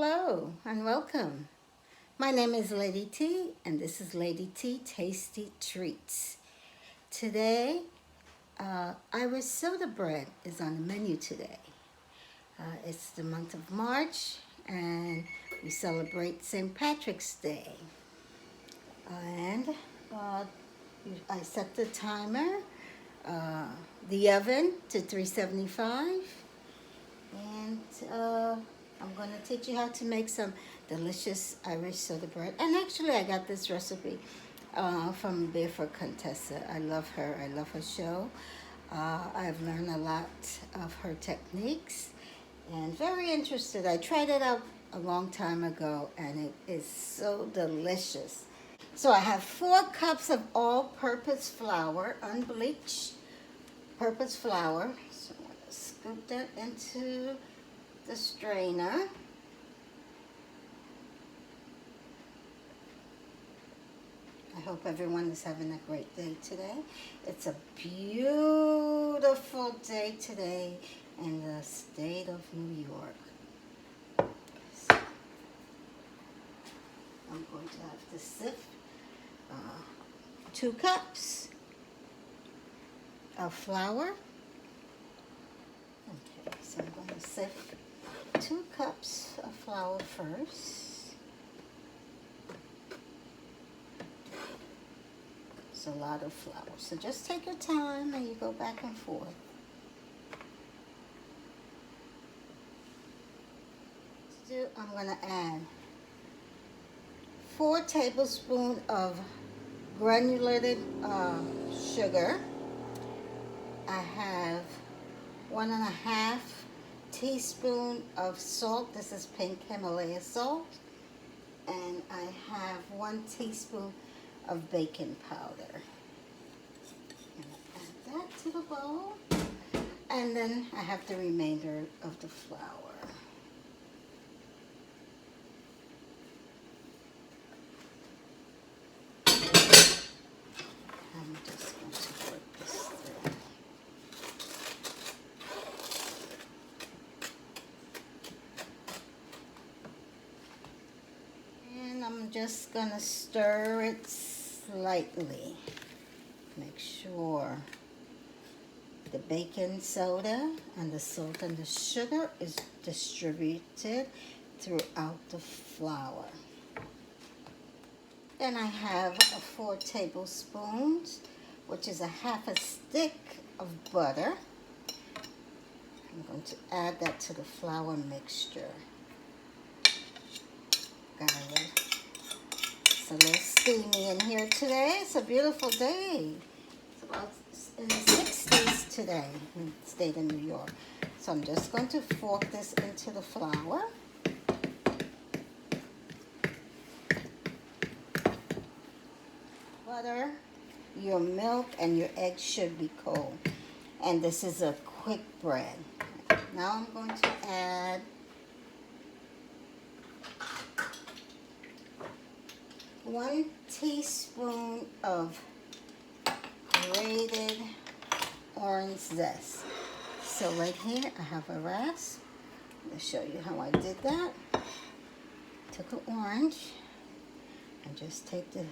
Hello and welcome. My name is Lady T and this is Lady T Tasty Treats. Today, Irish soda bread is on the menu today. It's the month of March and we celebrate St. Patrick's Day. And I set the timer, the oven to 375, and I'm going to teach you how to make some delicious Irish soda bread. And actually, I got this recipe from Barefoot Contessa. I love her. I love her show. I've learned a lot of her techniques and very interested. I tried it out a long time ago and it is so delicious. So I have 4 cups of all-purpose flour, unbleached purpose flour. So I'm going to scoop that into the strainer. I hope everyone is having a great day today. It's a beautiful day today in the state of New York. So I'm going to have to sift 2 cups of flour. Okay, so I'm going to sift 2 cups of flour first. It's a lot of flour, so just take your time and you go back and forth. I'm going to add 4 tablespoons of granulated sugar. I have 1.5 teaspoon of salt. This is pink Himalaya salt. And I have 1 teaspoon of baking powder. Add that to the bowl. And then I have the remainder of the flour. I'm just going to work this through. And I'm just going to stir it slightly. Make sure the baking soda and the salt and the sugar is distributed throughout the flour. Then I have 4 tablespoons, which is 1/2 stick of butter. I'm going to add that to the flour mixture. It's a little steamy in here today. It's a beautiful day. It's about in the 60s today in the state of New York. So I'm just going to fork this into the flour. Butter, your milk, and your eggs should be cold. And this is a quick bread. Now I'm going to add 1 teaspoon of grated orange zest. So right here I have a rasp. I'm going to show you how I did that. Took an orange and just take the...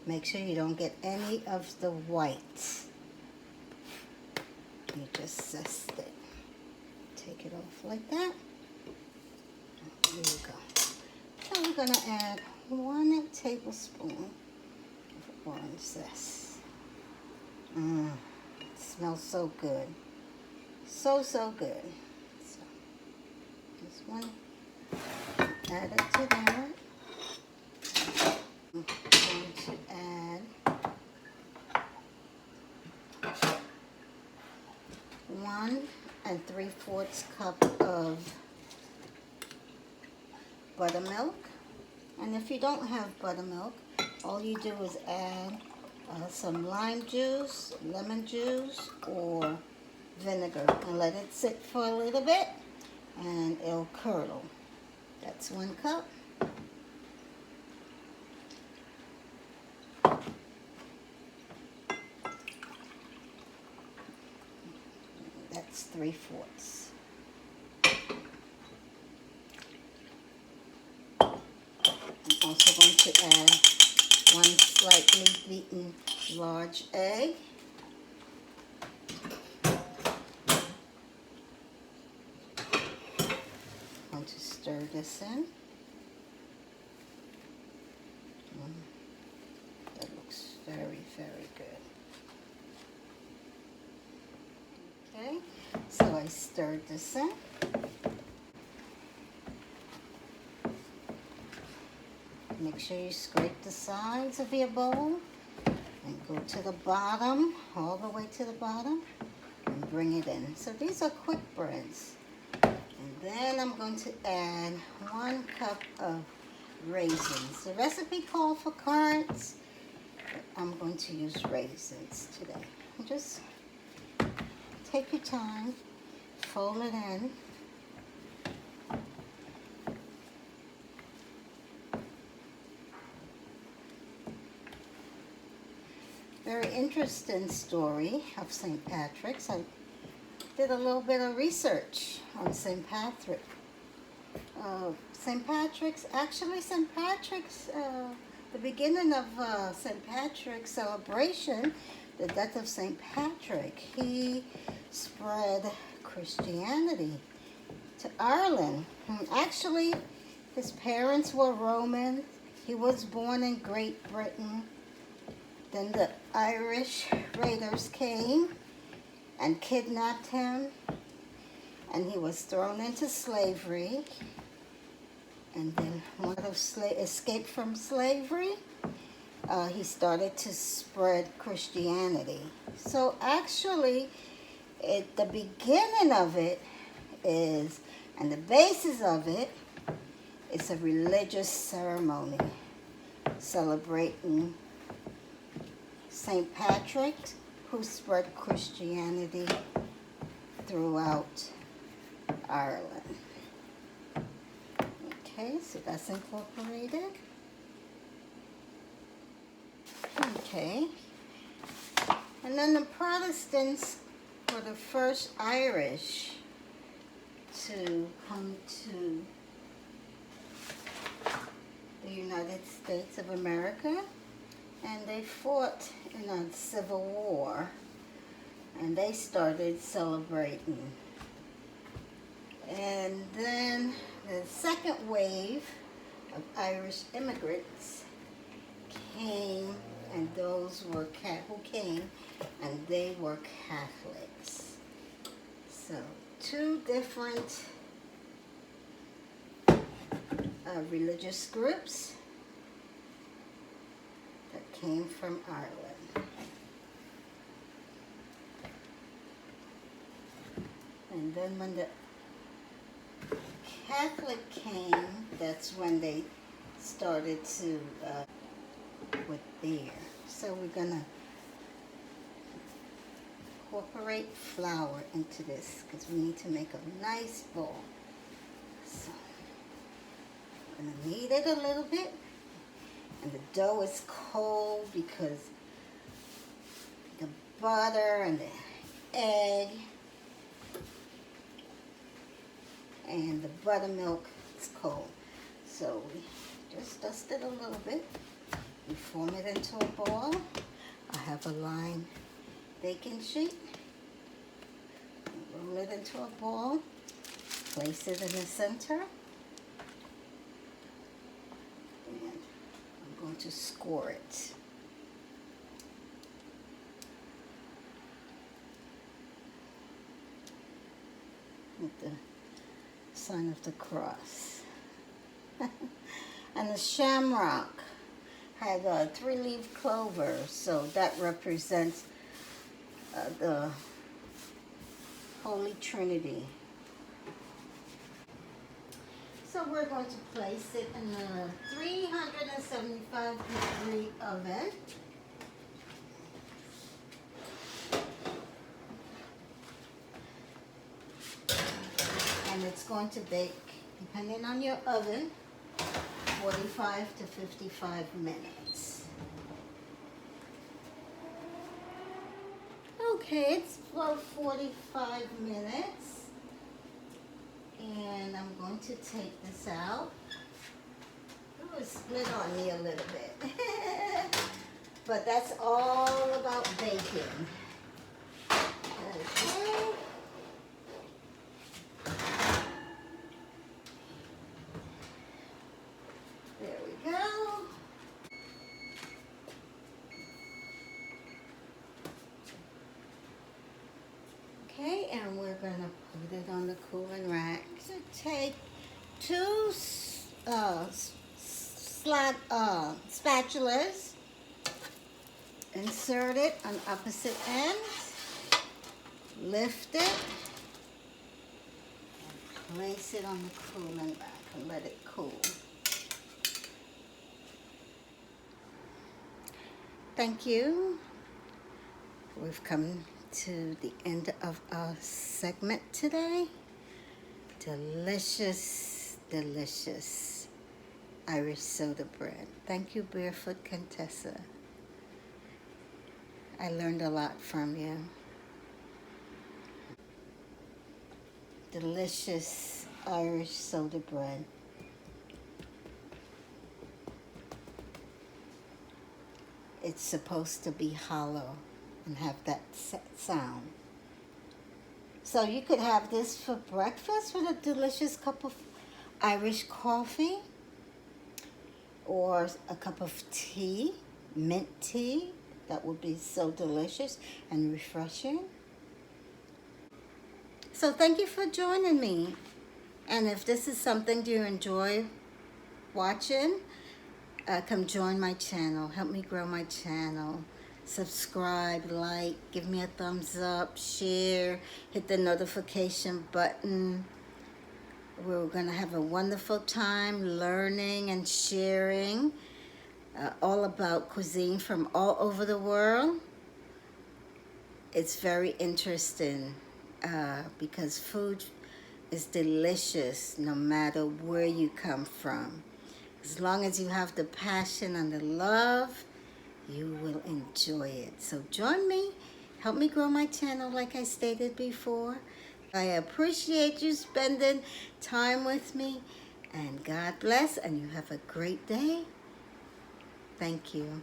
Make sure you don't get any of the white. You just zest it. Take it off like that. There you go. So we're going to add 1 tablespoon of orange zest. It smells so good. So good. So this one, add it to that. I'm going to add 1 3/4 cup of buttermilk. And if you don't have buttermilk, all you do is add some lime juice, lemon juice, or vinegar and let it sit for a little bit and it'll curdle. That's 1 cup. That's 3/4. Also going to add one slightly beaten large egg. Going to stir this in. That looks very, very good. Okay, so I stirred this in. Make sure you scrape the sides of your bowl and go to the bottom, all the way to the bottom, and bring it in. So these are quick breads. And then I'm going to add 1 cup of raisins. The recipe called for currants, but I'm going to use raisins today. Just take your time, fold it in. Very interesting story of St. Patrick's. I did a little bit of research on St. Patrick. The beginning of St. Patrick's celebration, the death of St. Patrick, he spread Christianity to Ireland. Actually, his parents were Roman. He was born in Great Britain. Then the Irish raiders came and kidnapped him, and he was thrown into slavery. And then one of escaped from slavery, he started to spread Christianity. So actually, the beginning of it is, and the basis of it, is a religious ceremony celebrating St. Patrick, who spread Christianity throughout Ireland. Okay, so that's incorporated. Okay. And then the Protestants were the first Irish to come to the United States of America. And they fought in a civil war, and they started celebrating. And then the second wave of Irish immigrants came, and those were who came, and they were Catholics. So 2 different religious groups that came from Ireland. And then when the Catholic came, that's when they started to with beer. So we're gonna incorporate flour into this because we need to make a nice bowl. So I'm gonna knead it a little bit. And the dough is cold because the butter and the egg and the buttermilk is cold. So we just dust it a little bit. We form it into a ball. I have a lined baking sheet. Roll it into a ball. Place it in the center. Going to score it. With the sign of the cross. And the shamrock had a 3-leaf clover, so that represents the Holy Trinity. So we're going to place it in a 375 degree oven. And it's going to bake, depending on your oven, 45 to 55 minutes. Okay, it's about 45 minutes. And I'm going to take this out. was split on me a little bit. But that's all about baking. Okay. There we go. Okay, and we're gonna put it on the cooling rack. So take two spatulas, insert it on opposite ends, lift it, and place it on the cooling rack and let it cool. Thank you. We've come to the end of our segment today. Delicious, delicious Irish soda bread. Thank you, Barefoot Contessa. I learned a lot from you. Delicious Irish soda bread. It's supposed to be hollow and have that sound. So you could have this for breakfast with a delicious cup of Irish coffee or a cup of tea, mint tea. That would be so delicious and refreshing. So thank you for joining me. And if this is something you enjoy watching, come join my channel. Help me grow my channel. Subscribe, like, give me a thumbs up, share, hit the notification button. We're going to have a wonderful time learning and sharing all about cuisine from all over the world. It's very interesting because food is delicious no matter where you come from. As long as you have the passion and the love, you will enjoy it. So join me. Help me grow my channel like I stated before. I appreciate you spending time with me. And God bless, and you have a great day. Thank you.